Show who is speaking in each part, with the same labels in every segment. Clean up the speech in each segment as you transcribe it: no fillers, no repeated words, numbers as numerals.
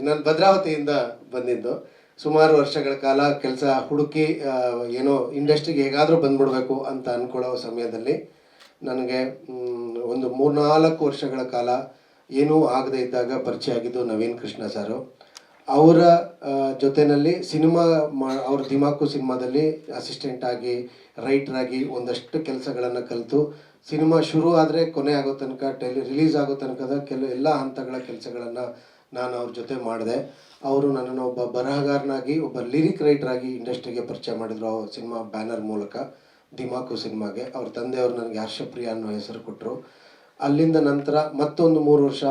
Speaker 1: ನಾನು ಭದ್ರಾವತಿಯಿಂದ ಬಂದಿದ್ದು. ಸುಮಾರು ವರ್ಷಗಳ ಕಾಲ ಕೆಲಸ ಹುಡುಕಿ ಏನೋ ಇಂಡಸ್ಟ್ರಿಗೆ ಹೇಗಾದರೂ ಬಂದ್ಬಿಡ್ಬೇಕು ಅಂತ ಅಂದ್ಕೊಳ್ಳೋ ಸಮಯದಲ್ಲಿ ನನಗೆ ಒಂದು 3-4 ವರ್ಷಗಳ ಕಾಲ ಏನೂ ಆಗದೇ ಇದ್ದಾಗ ಪರಿಚಯ ಆಗಿದ್ದು ನವೀನ್ ಕೃಷ್ಣ ಸರು. ಅವರ ಜೊತೆಯಲ್ಲಿ ಅವ್ರ ದಿಮಾಕು ಸಿನಿಮಾದಲ್ಲಿ ಅಸಿಸ್ಟೆಂಟ್ ಆಗಿ, ರೈಟರ್ ಆಗಿ ಒಂದಷ್ಟು ಕೆಲಸಗಳನ್ನು ಕಲಿತು ಸಿನಿಮಾ ಶುರು ಆದರೆ ಕೊನೆ ಆಗೋ ತನಕ ರಿಲೀಸ್ ಆಗೋ ತನಕದ ಎಲ್ಲ ಹಂತಗಳ ಕೆಲಸಗಳನ್ನು ನಾನು ಅವ್ರ ಜೊತೆ ಮಾಡಿದೆ. ಅವರು ನನ್ನನ್ನು ಒಬ್ಬ ಬರಹಗಾರನಾಗಿ, ಒಬ್ಬ ಲಿರಿಕ್ ರೈಟರ್ ಆಗಿ ಇಂಡಸ್ಟ್ರಿಗೆ ಪರಿಚಯ ಮಾಡಿದರು. ಅವ್ರ ಸಿನಿಮಾ ಬ್ಯಾನರ್ ಮೂಲಕ ದಿಮಾಕು ಸಿನಿಮಾಗೆ ಅವ್ರ ತಂದೆಯವರು ನನಗೆ ಹರ್ಷಪ್ರಿಯ ಅನ್ನೋ ಹೆಸರು ಕೊಟ್ಟರು. ಅಲ್ಲಿಂದ ನಂತರ ಮತ್ತೊಂದು 3 ವರ್ಷ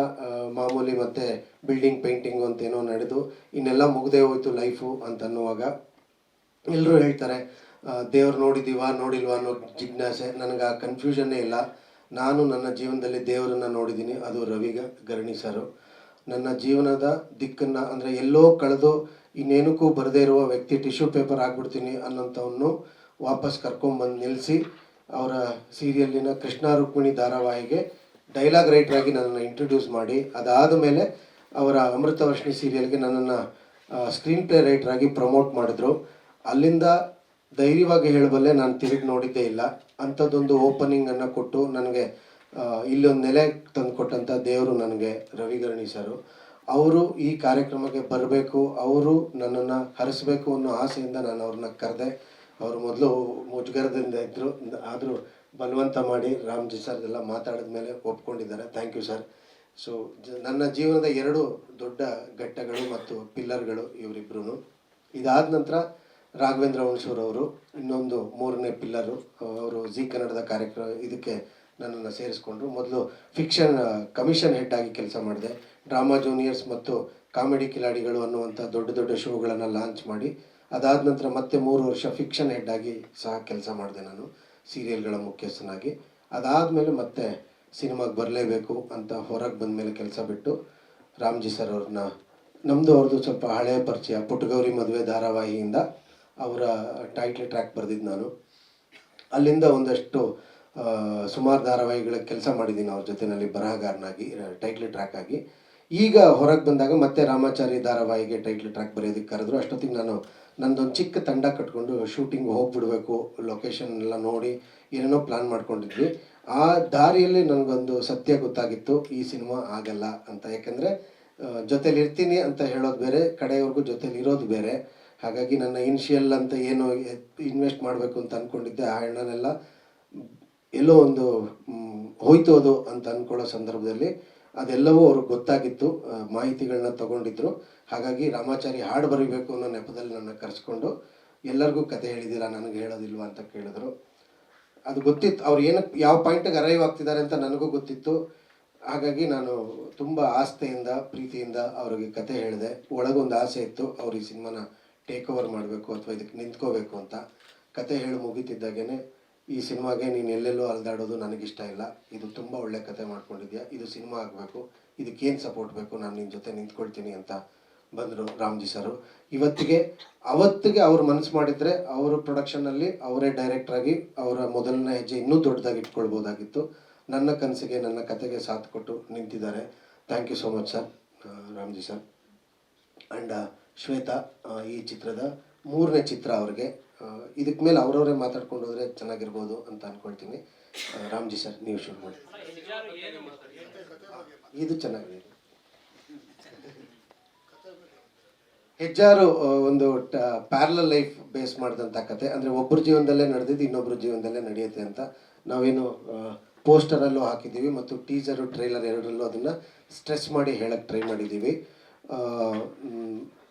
Speaker 1: ಮಾಮೂಲಿ ಮತ್ತೆ ಬಿಲ್ಡಿಂಗ್ ಪೇಂಟಿಂಗು ಅಂತೇನೋ ನಡೆದು ಇನ್ನೆಲ್ಲ ಮುಗ್ದೇ ಹೋಯ್ತು ಲೈಫು ಅಂತ ಅನ್ನುವಾಗ ಎಲ್ಲರೂ ಹೇಳ್ತಾರೆ ದೇವ್ರು ನೋಡಿಲ್ವಾ ಅನ್ನೋ ಜಿಜ್ಞಾಸೆ. ನನಗೆ ಆ ಕನ್ಫ್ಯೂಷನ್ನೇ ಇಲ್ಲ. ನಾನು ನನ್ನ ಜೀವನದಲ್ಲಿ ದೇವರನ್ನು ನೋಡಿದ್ದೀನಿ, ಅದು ಗರಣಿ ಸರು. ನನ್ನ ಜೀವನದ ದಿಕ್ಕನ್ನು ಅಂದರೆ ಎಲ್ಲೋ ಕಳೆದು ಇನ್ನೇನಕ್ಕೂ ಬರದೇ ಇರುವ ವ್ಯಕ್ತಿ, ಟಿಶ್ಯೂ ಪೇಪರ್ ಆಗಿಬಿಡ್ತೀನಿ ಅನ್ನೋಂಥವನ್ನು ವಾಪಸ್ ಕರ್ಕೊಂಬಂದು ನಿಲ್ಲಿಸಿ ಅವರ ಸೀರಿಯಲ್ಲಿನ ಕೃಷ್ಣ ರುಕ್ಮಿಣಿ ಧಾರಾವಾಹಿಗೆ ಡೈಲಾಗ್ ರೈಟ್ರಾಗಿ ನನ್ನನ್ನು ಇಂಟ್ರೊಡ್ಯೂಸ್ ಮಾಡಿ, ಅದಾದ ಮೇಲೆ ಅವರ ಅಮೃತವರ್ಷಿಣಿ ಸೀರಿಯಲ್ಗೆ ನನ್ನನ್ನು ಸ್ಕ್ರೀನ್ ಪ್ಲೇ ರೈಟ್ರಾಗಿ ಪ್ರಮೋಟ್ ಮಾಡಿದ್ರು. ಅಲ್ಲಿಂದ ಧೈರ್ಯವಾಗಿ ಹೇಳಬಲ್ಲೆ ನಾನು ತಿರುಗಿ ನೋಡಿದ್ದೇ ಇಲ್ಲ. ಅಂಥದ್ದೊಂದು ಓಪನಿಂಗನ್ನು ಕೊಟ್ಟು ನನಗೆ ಇಲ್ಲೊಂದು ನೆಲೆ ತಂದುಕೊಟ್ಟಂಥ ದೇವರು ನನಗೆ ಗರಣಿ ಸರು. ಅವರು ಈ ಕಾರ್ಯಕ್ರಮಕ್ಕೆ ಬರಬೇಕು, ಅವರು ನನ್ನನ್ನು ಹರಿಸ್ಬೇಕು ಅನ್ನೋ ಆಸೆಯಿಂದ ನಾನು ಅವ್ರನ್ನ ಕರೆದೆ. ಅವರು ಮೊದಲು ಮುಜುಗರದಿಂದ ಇದ್ದರು, ಆದರೂ ಬಲವಂತ ಮಾಡಿ ರಾಮ್ಜಿ ಸರ್ದೆಲ್ಲ ಮಾತಾಡಿದ ಮೇಲೆ ಒಪ್ಕೊಂಡಿದ್ದಾರೆ. Thank you sir. ಸೊ ನನ್ನ ಜೀವನದ 2 ದೊಡ್ಡ ಘಟ್ಟಗಳು ಮತ್ತು ಪಿಲ್ಲರ್ಗಳು ಇವರಿಬ್ಬರೂ. ಇದಾದ ನಂತರ ರಾಘವೇಂದ್ರ ಹುಣಸೂರು ಅವರು ಇನ್ನೊಂದು 3ನೇ ಪಿಲ್ಲರು. ಅವರು ಜಿ ಕನ್ನಡದ ಇದಕ್ಕೆ ನನ್ನನ್ನು ಸೇರಿಸ್ಕೊಂಡ್ರು. ಮೊದಲು ಫಿಕ್ಷನ್ ಕಮಿಷನ್ ಹೆಡ್ ಆಗಿ ಕೆಲಸ ಮಾಡಿದೆ. ಡ್ರಾಮಾ ಜೂನಿಯರ್ಸ್ ಮತ್ತು ಕಾಮಿಡಿ ಕಿಲಾಡಿಗಳು ಅನ್ನುವಂಥ ದೊಡ್ಡ ದೊಡ್ಡ ಶೋಗಳನ್ನು ಲಾಂಚ್ ಮಾಡಿ, ಅದಾದ ನಂತರ ಮತ್ತೆ 3 ವರ್ಷ ಫಿಕ್ಷನ್ ಹೆಡ್ ಆಗಿ ಸಹ ಕೆಲಸ ಮಾಡಿದೆ ನಾನು, ಸೀರಿಯಲ್ಗಳ ಮುಖ್ಯಸ್ಥನಾಗಿ. ಅದಾದಮೇಲೆ ಮತ್ತೆ ಸಿನಿಮಾಗೆ ಬರಲೇಬೇಕು ಅಂತ ಹೊರಗೆ ಬಂದ ಮೇಲೆ ಕೆಲಸ ಬಿಟ್ಟು ರಾಮ್ಜಿ ಸರ್ ಅವ್ರನ್ನ, ಅವ್ರದ್ದು ಸ್ವಲ್ಪ ಹಳೆಯ ಪರಿಚಯ, ಪುಟ್ಟಗೌರಿ ಮದುವೆ ಧಾರಾವಾಹಿಯಿಂದ ಅವರ ಟೈಟ್ಲ್ ಟ್ರ್ಯಾಕ್ ಬರೆದಿದ್ದು ನಾನು. ಅಲ್ಲಿಂದ ಒಂದಷ್ಟು ಸುಮಾರು ಧಾರಾವಾಹಿಗಳಿಗೆ ಕೆಲಸ ಮಾಡಿದ್ದೀನಿ ಅವ್ರ ಜೊತೆಯಲ್ಲಿ ಬರಹಗಾರನಾಗಿ, ಟೈಟ್ಲ್ ಟ್ರ್ಯಾಕ್ ಆಗಿ. ಈಗ ಹೊರಗೆ ಬಂದಾಗ ಮತ್ತೆ ರಾಮಾಚಾರಿ ಧಾರಾವಾಹಿಗೆ ಟೈಟ್ಲ್ ಟ್ರ್ಯಾಕ್ ಬರೆಯೋದಕ್ಕೆ ಕರೆದ್ರು. ಅಷ್ಟೊತ್ತಿಗೆ ನಾನು ನನ್ನದೊಂದು ಚಿಕ್ಕ ತಂಡ ಕಟ್ಕೊಂಡು ಶೂಟಿಂಗ್ ಹೋಗಿಬಿಡಬೇಕು, ಲೊಕೇಶನ್ ಎಲ್ಲ ನೋಡಿ ಏನೇನೋ ಪ್ಲ್ಯಾನ್ ಮಾಡ್ಕೊಂಡಿದ್ವಿ. ಆ ದಾರಿಯಲ್ಲಿ ನನಗೊಂದು ಸತ್ಯ ಗೊತ್ತಾಗಿತ್ತು, ಈ ಸಿನಿಮಾ ಆಗಲ್ಲ ಅಂತ. ಯಾಕೆಂದರೆ ಜೊತೇಲಿ ಇರ್ತೀನಿ ಅಂತ ಹೇಳೋದು ಬೇರೆ, ಕಡೆಯವರೆಗೂ ಜೊತೇಲಿ ಇರೋದು ಬೇರೆ. ಹಾಗಾಗಿ ನನ್ನ ಇನಿಷಿಯಲ್ ಅಂತ ಏನು ಇನ್ವೆಸ್ಟ್ ಮಾಡಬೇಕು ಅಂತ ಅಂದ್ಕೊಂಡಿದ್ದೆ, ಆ ಹಣನೆಲ್ಲ ಎಲ್ಲೋ ಒಂದು ಹೋಯ್ತೋದು ಅಂತ ಅಂದ್ಕೊಳ್ಳೋ ಸಂದರ್ಭದಲ್ಲಿ ಅದೆಲ್ಲವೂ ಅವ್ರಿಗೆ ಗೊತ್ತಾಗಿತ್ತು, ಮಾಹಿತಿಗಳನ್ನ ತಗೊಂಡಿದ್ರು. ಹಾಗಾಗಿ ರಾಮಾಚಾರಿ ಹಾಡು ಬರೀಬೇಕು ಅನ್ನೋ ನೆಪದಲ್ಲಿ ನನ್ನ ಕರೆಸ್ಕೊಂಡು ಎಲ್ಲರಿಗೂ ಕತೆ ಹೇಳಿದ್ದೀರಾ, ನನಗೆ ಹೇಳೋದಿಲ್ವ ಅಂತ ಕೇಳಿದ್ರು. ಅದು ಗೊತ್ತಿತ್ತು, ಅವ್ರು ಏನಕ್ಕೆ ಯಾವ ಪಾಯಿಂಟಿಗೆ ಅರೈವ್ ಆಗ್ತಿದ್ದಾರೆ ಅಂತ ನನಗೂ ಗೊತ್ತಿತ್ತು. ಹಾಗಾಗಿ ನಾನು ತುಂಬ ಆಸ್ಥೆಯಿಂದ, ಪ್ರೀತಿಯಿಂದ ಅವ್ರಿಗೆ ಕತೆ ಹೇಳಿದೆ. ಒಳಗೊಂದು ಆಸೆ ಇತ್ತು, ಅವ್ರು ಈ ಸಿನಿಮಾನ ಟೇಕ್ ಓವರ್ ಮಾಡಬೇಕು ಅಥವಾ ಇದಕ್ಕೆ ನಿಂತ್ಕೋಬೇಕು ಅಂತ. ಕತೆ ಹೇಳಿ ಮುಗಿತಿದ್ದಾಗೇ, ಈ ಸಿನಿಮಾಗೆ ನೀನು ಎಲ್ಲೆಲ್ಲೋ ಅಲ್ದಾಡೋದು ನನಗಿಷ್ಟ ಇಲ್ಲ, ಇದು ತುಂಬ ಒಳ್ಳೆ ಕತೆ ಮಾಡ್ಕೊಂಡಿದ್ಯಾ, ಇದು ಸಿನಿಮಾ ಆಗಬೇಕು, ಇದಕ್ಕೇನು ಸಪೋರ್ಟ್ ಬೇಕು, ನಾನು ನಿನ್ನ ಜೊತೆ ನಿಂತ್ಕೊಳ್ತೀನಿ ಅಂತ ಬಂದರು ರಾಮ್ಜಿ ಸರು. ಅವತ್ತಿಗೆ ಅವ್ರು ಮನಸ್ಸು ಮಾಡಿದರೆ ಅವರ ಪ್ರೊಡಕ್ಷನ್ನಲ್ಲಿ ಅವರೇ ಡೈರೆಕ್ಟ್ರಾಗಿ ಅವರ ಮೊದಲನೇ ಹೆಜ್ಜೆ ಇನ್ನೂ ದೊಡ್ಡದಾಗಿ ಇಟ್ಕೊಳ್ಬೋದಾಗಿತ್ತು. ನನ್ನ ಕನಸಿಗೆ, ನನ್ನ ಕತೆಗೆ ಸಾಥ್ ಕೊಟ್ಟು ನಿಂತಿದ್ದಾರೆ. Thank you so much sir, Ramji sir. And Shweta ಈ ಚಿತ್ರದ 3ನೇ ಚಿತ್ರ ಅವ್ರಿಗೆ. ಇದಕ್ಕೆ ಮೇಲೆ ಅವರವರೇ ಮಾತಾಡ್ಕೊಂಡು ಹೋದರೆ ಚೆನ್ನಾಗಿರ್ಬೋದು ಅಂತ ಅಂದ್ಕೊಳ್ತೀನಿ. ರಾಮ್ಜಿ ಸರ್, ನೀವು ಶುರು ಮಾಡಿ. ಇದು ಚೆನ್ನಾಗಿದೆ. ಹೆಜ್ಜಾರು ಒಂದು ಪ್ಯಾರಲಲ್ ಲೈಫ್ ಬೇಸ್ ಮಾಡಿದಂಥ ಕತೆ. ಅಂದರೆ ಒಬ್ಬರ ಜೀವನದಲ್ಲೇ ನಡೆದಿದ್ದು ಇನ್ನೊಬ್ಬರ ಜೀವನದಲ್ಲೇ ನಡೆಯುತ್ತೆ ಅಂತ ನಾವೇನು ಪೋಸ್ಟರಲ್ಲೂ ಹಾಕಿದ್ದೀವಿ ಮತ್ತು ಟೀಸರು, ಟ್ರೈಲರ್ ಎರಡರಲ್ಲೂ ಅದನ್ನು ಸ್ಟ್ರೆಸ್ ಮಾಡಿ ಹೇಳಕ್ಕೆ ಟ್ರೈ ಮಾಡಿದ್ದೀವಿ.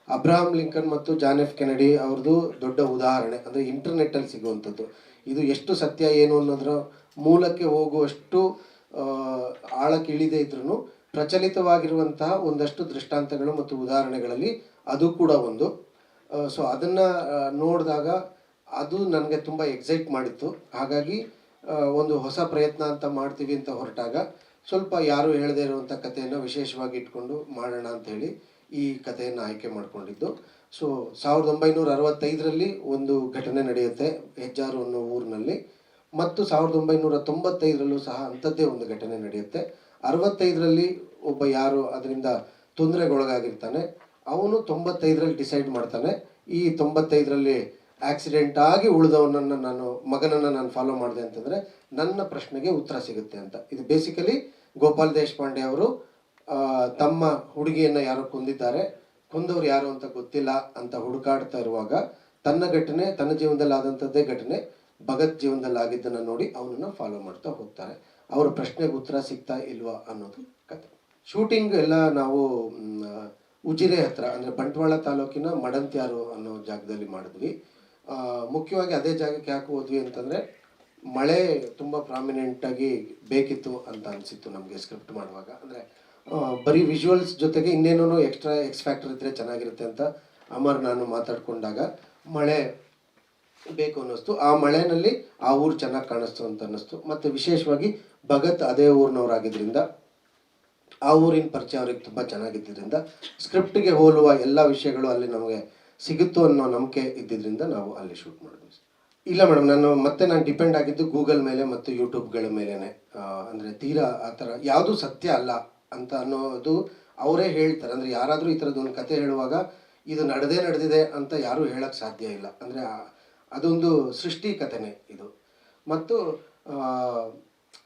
Speaker 1: ಅಬ್ರಹಾಂ ಲಿಂಕನ್ ಮತ್ತು ಜಾನ್ ಎಫ್ ಕೆನಡಿ ಅವ್ರದ್ದು ದೊಡ್ಡ ಉದಾಹರಣೆ. ಅಂದರೆ ಇಂಟರ್ನೆಟ್ಟಲ್ಲಿ ಸಿಗುವಂಥದ್ದು. ಇದು ಎಷ್ಟು ಸತ್ಯ ಏನು ಅನ್ನೋದರ ಮೂಲಕ್ಕೆ ಹೋಗುವಷ್ಟು ಆಳಕ್ಕೆ ಇಳಿದೇ ಇದ್ರೂ ಪ್ರಚಲಿತವಾಗಿರುವಂತಹ ಒಂದಷ್ಟು ದೃಷ್ಟಾಂತಗಳು ಮತ್ತು ಉದಾಹರಣೆಗಳಲ್ಲಿ ಅದು ಕೂಡ ಒಂದು. ಸೊ ಅದನ್ನು ನೋಡಿದಾಗ ಅದು ನನಗೆ ತುಂಬ ಎಕ್ಸೈಟ್ ಮಾಡಿತ್ತು. ಹಾಗಾಗಿ ಒಂದು ಹೊಸ ಪ್ರಯತ್ನ ಅಂತ ಮಾಡ್ತೀವಿ ಅಂತ ಹೊರಟಾಗ ಸ್ವಲ್ಪ ಯಾರೂ ಹೇಳದೇ ಇರುವಂಥ ಕಥೆಯನ್ನು ವಿಶೇಷವಾಗಿ ಇಟ್ಕೊಂಡು ಮಾಡೋಣ ಅಂಥೇಳಿ ಈ ಕಥೆಯನ್ನು ಆಯ್ಕೆ ಮಾಡಿಕೊಂಡಿದ್ದು. ಸೊ 1965ರಲ್ಲಿ ಒಂದು ಘಟನೆ ನಡೆಯುತ್ತೆ ಹೆಜ್ಜಾರು ಅನ್ನೋ ಊರಿನಲ್ಲಿ, ಮತ್ತು 1995ರಲ್ಲೂ ಸಹ ಅಂಥದ್ದೇ ಒಂದು ಘಟನೆ ನಡೆಯುತ್ತೆ. 65ರಲ್ಲಿ ಒಬ್ಬ ಯಾರು ಅದರಿಂದ ತೊಂದರೆಗೊಳಗಾಗಿರ್ತಾನೆ, ಅವನು 95ರಲ್ಲಿ ಡಿಸೈಡ್ ಮಾಡ್ತಾನೆ, ಈ 95ರಲ್ಲಿ ಆಕ್ಸಿಡೆಂಟ್ ಆಗಿ ಉಳಿದವನನ್ನು ಮಗನನ್ನು ನಾನು ಫಾಲೋ ಮಾಡಿದೆ ಅಂತಂದರೆ ನನ್ನ ಪ್ರಶ್ನೆಗೆ ಉತ್ತರ ಸಿಗುತ್ತೆ ಅಂತ. ಇದು ಬೇಸಿಕಲಿ ಗೋಪಾಲ್ ದೇಶಪಾಂಡೆ ಅವರು ತಮ್ಮ ಹುಡುಗಿಯನ್ನು ಯಾರೋ ಕೊಂದಿದ್ದಾರೆ, ಕೊಂದವ್ರು ಯಾರು ಅಂತ ಗೊತ್ತಿಲ್ಲ ಅಂತ ಹುಡುಕಾಡ್ತಾ ಇರುವಾಗ ತನ್ನ ಘಟನೆ, ತನ್ನ ಜೀವನದಲ್ಲಿ ಆದಂಥದ್ದೇ ಘಟನೆ ಭಗತ್ ಜೀವನದಲ್ಲಿ ಆಗಿದ್ದನ್ನು ನೋಡಿ ಅವನನ್ನು ಫಾಲೋ ಮಾಡ್ತಾ ಹೋಗ್ತಾರೆ. ಅವರ ಪ್ರಶ್ನೆಗೆ ಉತ್ತರ ಸಿಗ್ತಾ ಇಲ್ವಾ ಅನ್ನೋದು ಕತೆ. ಶೂಟಿಂಗ್ ಎಲ್ಲ ನಾವು ಉಜಿರೆ ಹತ್ರ ಅಂದರೆ ಬಂಟ್ವಾಳ ತಾಲೂಕಿನ ಮಡಂತ್ಯಾರು ಅನ್ನೋ ಜಾಗದಲ್ಲಿ ಮಾಡಿದ್ವಿ. ಮುಖ್ಯವಾಗಿ ಅದೇ ಜಾಗಕ್ಕೆ ಯಾಕೆ ಹೋದ್ವಿ ಅಂತಂದರೆ ಮಳೆ ತುಂಬ ಪ್ರಾಮಿನೆಂಟಾಗಿ ಬೇಕಿತ್ತು ಅಂತ ಅನಿಸಿತ್ತು ನಮಗೆ ಸ್ಕ್ರಿಪ್ಟ್ ಮಾಡುವಾಗ. ಅಂದರೆ ಬರೀ ವಿಜುವಲ್ಸ್ ಜೊತೆಗೆ ಇನ್ನೇನೋ ಎಕ್ಸ್ಟ್ರಾ ಫ್ಯಾಕ್ಟರ್ ಇದ್ದರೆ ಚೆನ್ನಾಗಿರುತ್ತೆ ಅಂತ ಅಮರ್ ನಾನು ಮಾತಾಡ್ಕೊಂಡಾಗ ಮಳೆ ಬೇಕು ಅನ್ನಿಸ್ತು. ಆ ಮಳೆಯಲ್ಲಿ ಆ ಊರು ಚೆನ್ನಾಗಿ ಕಾಣಿಸ್ತು ಅಂತ ಅನ್ನಿಸ್ತು. ಮತ್ತು ವಿಶೇಷವಾಗಿ ಭಗತ್ ಅದೇ ಊರಿನವರಾಗಿದ್ದರಿಂದ ಆ ಊರಿನ ಪರಿಚಯ ಅವ್ರಿಗೆ ತುಂಬ ಚೆನ್ನಾಗಿದ್ದರಿಂದ ಸ್ಕ್ರಿಪ್ಟಿಗೆ ಹೋಲುವ ಎಲ್ಲ ವಿಷಯಗಳು ಅಲ್ಲಿ ನಮಗೆ ಸಿಗುತ್ತೋ ಅನ್ನೋ ನಂಬಿಕೆ ಇದ್ದಿದ್ದರಿಂದ ನಾವು ಅಲ್ಲಿ ಶೂಟ್ ಮಾಡಿದ್ವಿ. ಇಲ್ಲ ಮೇಡಮ್, ನಾನು ಡಿಪೆಂಡ್ ಆಗಿದ್ದು ಗೂಗಲ್ ಮೇಲೆ ಮತ್ತು ಯೂಟ್ಯೂಬ್ಗಳ ಮೇಲೇ. ಅಂದರೆ ತೀರಾ ಆ ಥರ ಯಾವುದೂ ಸತ್ಯ ಅಲ್ಲ ಅಂತ ಅನ್ನೋದು ಅವರೇ ಹೇಳ್ತಾರೆ. ಅಂದರೆ ಯಾರಾದರೂ ಈ ಥರದ್ದು ಒಂದು ಕತೆ ಹೇಳುವಾಗ ಇದು ನಡೆದಿದೆ ಅಂತ ಯಾರೂ ಹೇಳೋಕ್ಕೆ ಸಾಧ್ಯ ಇಲ್ಲ. ಅಂದರೆ ಅದೊಂದು ಸೃಷ್ಟಿ ಕಥೆನೇ ಇದು. ಮತ್ತು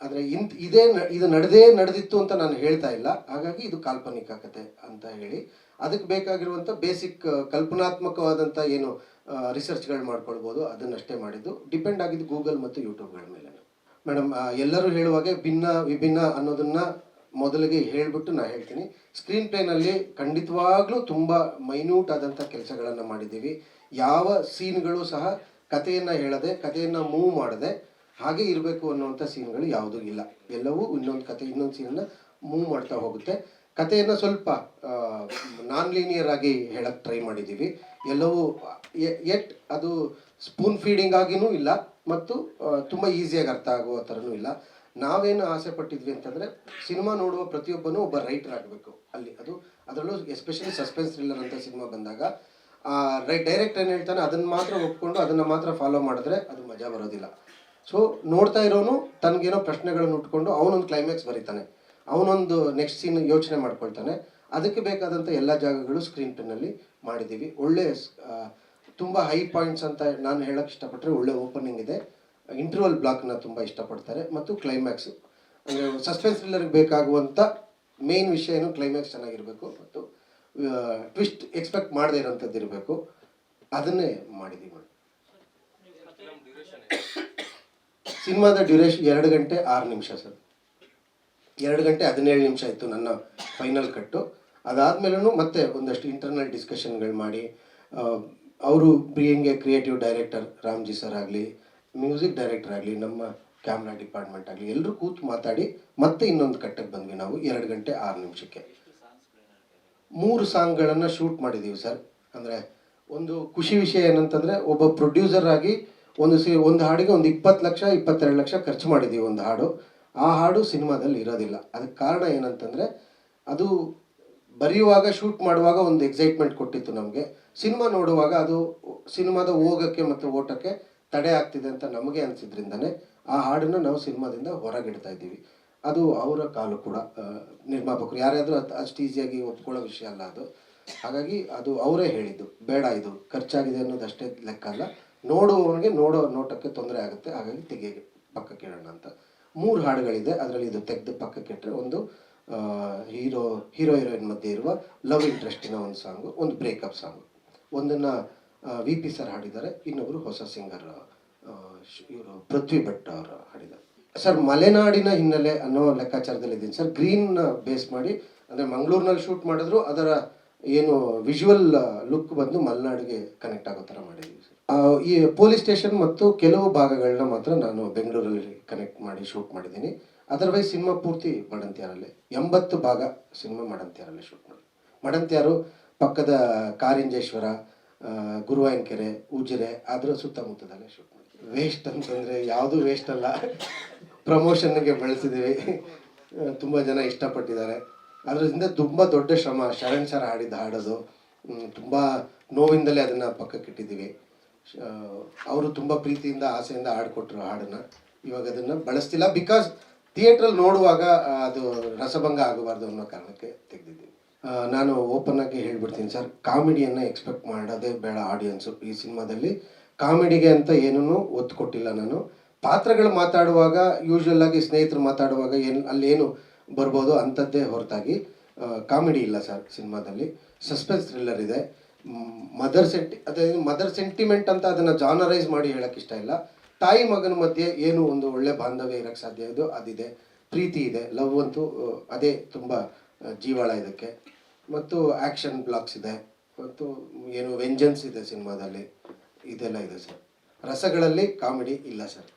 Speaker 1: ಆದರೆ ಇದು ನಡೆದಿತ್ತು ಅಂತ ನಾನು ಹೇಳ್ತಾ ಇಲ್ಲ. ಹಾಗಾಗಿ ಇದು ಕಾಲ್ಪನಿಕ ಕತೆ ಅಂತ ಹೇಳಿ ಅದಕ್ಕೆ ಬೇಕಾಗಿರುವಂಥ ಬೇಸಿಕ್ ಕಲ್ಪನಾತ್ಮಕವಾದಂಥ ಏನು ರಿಸರ್ಚ್ಗಳು ಮಾಡ್ಕೊಳ್ಬೋದು ಅದನ್ನಷ್ಟೇ ಮಾಡಿದ್ದು. ಡಿಪೆಂಡ್ ಆಗಿದ್ದು ಗೂಗಲ್ ಮತ್ತು ಯೂಟ್ಯೂಬ್ಗಳ ಮೇಲೆ. ಮೇಡಮ್, ಎಲ್ಲರೂ ಹೇಳುವಾಗೆ ಭಿನ್ನ ವಿಭಿನ್ನ ಅನ್ನೋದನ್ನು ಮೊದಲಿಗೆ ಹೇಳಿಬಿಟ್ಟು ನಾನು ಹೇಳ್ತೀನಿ. ಸ್ಕ್ರೀನ್ ಪ್ಲೇನಲ್ಲಿ ಖಂಡಿತವಾಗ್ಲೂ ತುಂಬ ಮೈನ್ಯೂಟ್ ಆದಂಥ ಕೆಲಸಗಳನ್ನು ಮಾಡಿದ್ದೀವಿ. ಯಾವ ಸೀನ್ಗಳು ಸಹ ಕಥೆಯನ್ನು ಹೇಳದೆ, ಕಥೆಯನ್ನು ಮೂವ್ ಮಾಡದೆ ಹಾಗೆ ಇರಬೇಕು ಅನ್ನುವಂಥ ಸೀನ್ಗಳು ಯಾವುದೂ ಇಲ್ಲ. ಎಲ್ಲವೂ ಇನ್ನೊಂದು ಸೀನನ್ನು ಮೂವ್ ಮಾಡ್ತಾ ಹೋಗುತ್ತೆ. ಕಥೆಯನ್ನು ಸ್ವಲ್ಪ ನಾನ್ ಲೀನಿಯರ್ ಆಗಿ ಹೇಳಕ್ಕೆ ಟ್ರೈ ಮಾಡಿದ್ದೀವಿ. ಎಲ್ಲವೂ ಅದು ಸ್ಪೂನ್ ಫೀಡಿಂಗ್ ಆಗಿಯೂ ಇಲ್ಲ ಮತ್ತು ತುಂಬ ಈಸಿಯಾಗಿ ಅರ್ಥ ಆಗುವ ಥರನೂ ಇಲ್ಲ. ನಾವೇನು ಆಸೆ ಪಟ್ಟಿದ್ವಿ ಅಂತಂದರೆ ಸಿನಿಮಾ ನೋಡುವ ಪ್ರತಿಯೊಬ್ಬನೂ ಒಬ್ಬ ರೈಟರ್ ಆಗಬೇಕು ಅಲ್ಲಿ. ಅದರಲ್ಲೂ ಎಸ್ಪೆಷಲಿ ಸಸ್ಪೆನ್ಸ್ ಥ್ರಿಲ್ಲರ್ ಅಂತ ಸಿನಿಮಾ ಬಂದಾಗ ಡೈರೆಕ್ಟ್ ಏನು ಹೇಳ್ತಾನೆ ಅದನ್ನು ಮಾತ್ರ ಒಪ್ಕೊಂಡು ಅದನ್ನು ಮಾತ್ರ ಫಾಲೋ ಮಾಡಿದ್ರೆ ಅದು ಮಜಾ ಬರೋದಿಲ್ಲ. ಸೊ ನೋಡ್ತಾ ಇರೋನು ತನಗೇನೋ ಪ್ರಶ್ನೆಗಳನ್ನು ಉಟ್ಕೊಂಡು ಅವನೊಂದು ಕ್ಲೈಮ್ಯಾಕ್ಸ್ ಬರೀತಾನೆ, ಅವನೊಂದು ನೆಕ್ಸ್ಟ್ ಸೀನ್ ಯೋಚನೆ ಮಾಡ್ಕೊಳ್ತಾನೆ. ಅದಕ್ಕೆ ಬೇಕಾದಂಥ ಎಲ್ಲ ಜಾಗಗಳು ಸ್ಕ್ರೀನ್ ಪ್ಲೇನಲ್ಲಿ ಮಾಡಿದ್ದೀವಿ. ಒಳ್ಳೆ ತುಂಬ ಹೈ ಪಾಯಿಂಟ್ಸ್ ಅಂತ ನಾನು ಹೇಳೋಕ್ಕೆ ಇಷ್ಟಪಟ್ಟರೆ ಒಳ್ಳೆ ಓಪನಿಂಗ್ ಇದೆ. ಇಂಟರ್ವಲ್ ಬ್ಲಾಕ್ನ ತುಂಬ ಇಷ್ಟಪಡ್ತಾರೆ. ಮತ್ತು ಕ್ಲೈಮ್ಯಾಕ್ಸು ಅಂದರೆ ಸಸ್ಪೆನ್ಸ್ ಥ್ರಿಲ್ಲರ್ಗೆ ಬೇಕಾಗುವಂಥ ಮೇನ್ ವಿಷಯ ಏನು, ಕ್ಲೈಮ್ಯಾಕ್ಸ್ ಚೆನ್ನಾಗಿರಬೇಕು ಮತ್ತು ಟ್ವಿಸ್ಟ್ ಎಕ್ಸ್ಪೆಕ್ಟ್ ಮಾಡದೇ ಇರೋಂಥದ್ದು ಇರಬೇಕು. ಅದನ್ನೇ ಮಾಡಿದ್ದೀವಿ ಮೇಡಮ್. ಸಿನಿಮಾದ ಡ್ಯೂರೇಷನ್ 2 ಗಂಟೆ 6 ನಿಮಿಷ ಸರ್. 2 ಗಂಟೆ 17 ನಿಮಿಷ ಇತ್ತು ನನ್ನ ಫೈನಲ್ ಕಟ್ಟು. ಅದಾದಮೇಲೂ ಮತ್ತೆ ಒಂದಷ್ಟು ಇಂಟರ್ನಲ್ ಡಿಸ್ಕಷನ್ಗಳು ಮಾಡಿ ಅವರು being A creative director Ramji sir ಆಗಲಿ, ಮ್ಯೂಸಿಕ್ ಡೈರೆಕ್ಟರ್ ಆಗಲಿ, ನಮ್ಮ ಕ್ಯಾಮ್ರಾ ಡಿಪಾರ್ಟ್ಮೆಂಟ್ ಆಗಲಿ, ಎಲ್ಲರೂ ಕೂತು ಮಾತಾಡಿ ಮತ್ತೆ ಇನ್ನೊಂದು ಕಟ್ಟಕ್ಕೆ ಬಂದ್ವಿ ನಾವು 2 ಗಂಟೆ 6 ನಿಮಿಷಕ್ಕೆ. 3 ಸಾಂಗ್ಗಳನ್ನು ಶೂಟ್ ಮಾಡಿದ್ದೀವಿ ಸರ್. ಅಂದರೆ ಒಂದು ಖುಷಿ ವಿಷಯ ಏನಂತಂದರೆ ಒಬ್ಬ ಪ್ರೊಡ್ಯೂಸರ್ ಆಗಿ ಒಂದು ಹಾಡಿಗೆ ಒಂದು 20 ಲಕ್ಷ 22 ಲಕ್ಷ ಖರ್ಚು ಮಾಡಿದ್ದೀವಿ ಒಂದು ಹಾಡು. ಆ ಹಾಡು ಸಿನಿಮಾದಲ್ಲಿ ಇರೋದಿಲ್ಲ. ಅದಕ್ಕೆ ಕಾರಣ ಏನಂತಂದರೆ ಅದು ಬರೆಯುವಾಗ ಶೂಟ್ ಮಾಡುವಾಗ ಒಂದು ಎಕ್ಸೈಟ್ಮೆಂಟ್ ಕೊಟ್ಟಿತ್ತು ನಮಗೆ. ಸಿನಿಮಾ ನೋಡುವಾಗ ಅದು ಸಿನಿಮಾದ ಹೋಗೋಕ್ಕೆ ಮತ್ತು ಓಟಕ್ಕೆ ತಡೆ ಆಗ್ತಿದೆ ಅಂತ ನಮಗೆ ಅನಿಸಿದ್ರಿಂದನೇ ಆ ಹಾಡನ್ನು ನಾವು ಸಿನಿಮಾದಿಂದ ಹೊರಗಿಡ್ತಾ ಇದ್ದೀವಿ. ಅದು ಅವರ ಕಾಲು ಕೂಡ, ನಿರ್ಮಾಪಕರು ಯಾರಾದರೂ ಅಷ್ಟು ಈಸಿಯಾಗಿ ಒಪ್ಕೊಳ್ಳೋ ವಿಷಯ ಅಲ್ಲ ಅದು. ಹಾಗಾಗಿ ಅದು ಅವರೇ ಹೇಳಿದ್ದು, ಬೇಡ ಇದು ಖರ್ಚಾಗಿದೆ ಅನ್ನೋದು ಅಷ್ಟೇ ಲೆಕ್ಕ ಅಲ್ಲ, ನೋಡುವವನಿಗೆ ನೋಡೋ ನೋಟಕ್ಕೆ ತೊಂದರೆ ಆಗುತ್ತೆ, ಹಾಗಾಗಿ ತೆಗೆಗೆ ಪಕ್ಕಕ್ಕೆ ಇಡೋಣ ಅಂತ. 3 ಹಾಡುಗಳಿದೆ. ಅದರಲ್ಲಿ ಇದು ತೆಗೆದು ಪಕ್ಕಕ್ಕೆ ಇಟ್ಟರೆ ಒಂದು ಹೀರೋ ಹೀರೋಯಿನ್ ಮಧ್ಯೆ ಇರುವ ಲವ್ ಇಂಟ್ರೆಸ್ಟಿನ ಒಂದು ಸಾಂಗು, ಒಂದು ಬ್ರೇಕಪ್ ಸಾಂಗು. ಒಂದನ್ನು VP ಸರ್ ಹಾಡಿದ್ದಾರೆ, ಇನ್ನೊಬ್ಬರು ಹೊಸ ಸಿಂಗರ್ ಇವರು ಪೃಥ್ವಿ ಭಟ್ ಅವರು ಹಾಡಿದ್ದಾರೆ. ಸರ್ ಮಲೆನಾಡಿನ ಹಿನ್ನೆಲೆ ಅನ್ನೋ ಲೆಕ್ಕಾಚಾರದಲ್ಲಿ ಇದ್ದೀನಿ ಸರ್. ಗ್ರೀನ್ ಬೇಸ್ ಮಾಡಿ, ಅಂದರೆ ಮಂಗಳೂರಿನಲ್ಲಿ ಶೂಟ್ ಮಾಡಿದ್ರು ಅದರ ಏನು ವಿಜುವಲ್ ಲುಕ್ ಬಂದು ಮಲೆನಾಡಿಗೆ ಕನೆಕ್ಟ್ ಆಗೋ ಥರ ಮಾಡಿದ್ದೀವಿ ಸರ್. ಈ ಪೊಲೀಸ್ ಸ್ಟೇಷನ್ ಮತ್ತು ಕೆಲವು ಭಾಗಗಳನ್ನ ಮಾತ್ರ ನಾನು ಬೆಂಗಳೂರಲ್ಲಿ ಕನೆಕ್ಟ್ ಮಾಡಿ ಶೂಟ್ ಮಾಡಿದ್ದೀನಿ. ಅದರ್ವೈಸ್ ಸಿನಿಮಾ ಪೂರ್ತಿ ಮಡಂತ್ಯಾರಲ್ಲೇ 80 ಭಾಗ ಸಿನಿಮಾ ಮಡಂತ್ಯಾರಲ್ಲೇ ಶೂಟ್ ಮಾಡಿ. ಮಡಂತ್ಯಾರು ಪಕ್ಕದ ಕಾರಿಂಜೇಶ್ವರ, ಗುರುವಾಯನಕೆರೆ, ಉಜಿರೆ ಅದರ ಸುತ್ತಮುತ್ತದಲ್ಲೇ ಶೂಟ್ ಮಾಡಿ. ವೇಸ್ಟ್ ಅಂತಂದರೆ ಯಾವುದೂ ವೇಸ್ಟ್ ಅಲ್ಲ, ಪ್ರಮೋಷನ್ಗೆ ಬಳಸಿದ್ದೀವಿ, ತುಂಬ ಜನ ಇಷ್ಟಪಟ್ಟಿದ್ದಾರೆ. ಅದರಿಂದ ತುಂಬ ದೊಡ್ಡ ಶ್ರಮ. ಶರಣ್ ಸರ್ ಹಾಡಿದ ಹಾಡೋದು, ತುಂಬ ನೋವಿಂದಲೇ ಅದನ್ನು ಪಕ್ಕಕ್ಕಿಟ್ಟಿದ್ದೀವಿ. ಅವರು ತುಂಬ ಪ್ರೀತಿಯಿಂದ ಆಸೆಯಿಂದ ಹಾಡ್ಕೊಟ್ರು ಹಾಡನ್ನು. ಇವಾಗ ಅದನ್ನು ಬಳಸ್ತಿಲ್ಲ, ಬಿಕಾಸ್ ಥಿಯೇಟ್ರಲ್ಲಿ ನೋಡುವಾಗ ಅದು ರಸಭಂಗ ಆಗಬಾರ್ದು ಅನ್ನೋ ಕಾರಣಕ್ಕೆ ತೆಗೆದಿದ್ದೀವಿ. ನಾನು ಓಪನ್ ಆಗಿ ಹೇಳ್ಬಿಡ್ತೀನಿ ಸರ್, ಕಾಮಿಡಿಯನ್ನು ಎಕ್ಸ್ಪೆಕ್ಟ್ ಮಾಡೋದೇ ಬೇಡ ಆಡಿಯನ್ಸು. ಈ ಸಿನಿಮಾದಲ್ಲಿ ಕಾಮಿಡಿಗೆ ಅಂತ ಏನೂ ಒತ್ತು ಕೊಟ್ಟಿಲ್ಲ ನಾನು. ಪಾತ್ರಗಳು ಮಾತಾಡುವಾಗ ಯೂಶ್ವಲ್ ಆಗಿ ಸ್ನೇಹಿತರು ಮಾತಾಡುವಾಗ ಅಲ್ಲೇನು ಬರ್ಬೋದು ಅಂಥದ್ದೇ ಹೊರತಾಗಿ ಕಾಮಿಡಿ ಇಲ್ಲ ಸರ್ ಸಿನಿಮಾದಲ್ಲಿ. ಸಸ್ಪೆನ್ಸ್ ಥ್ರಿಲ್ಲರ್ ಇದೆ. ಮದರ್ ಸೆಂಟಿಮೆಂಟ್ ಅಂತ ಅದನ್ನು ಜಾನರೈಸ್ ಮಾಡಿ ಹೇಳೋಕ್ಕೆ ಇಷ್ಟ ಇಲ್ಲ. ತಾಯಿ ಮಗನ ಮಧ್ಯೆ ಏನು ಒಂದು ಒಳ್ಳೆ ಬಾಂಧವ್ಯ ಇರೋಕ್ಕೆ ಸಾಧ್ಯ ಇದು ಅದಿದೆ. ಪ್ರೀತಿ ಇದೆ, ಲವ್ ಅಂತೂ ಅದೇ ತುಂಬ ಜೀವಾಳ ಇದಕ್ಕೆ. ಮತ್ತು ಆ್ಯಕ್ಷನ್ ಬ್ಲಾಕ್ಸ್ ಇದೆ, ಮತ್ತು ಏನು ವೆಂಜನ್ಸ್ ಇದೆ ಸಿನಿಮಾದಲ್ಲಿ, ಇದೆಲ್ಲ ಇದೆ ಸರ್. ರಸಗಳಲ್ಲಿ ಕಾಮಿಡಿ ಇಲ್ಲ ಸರ್.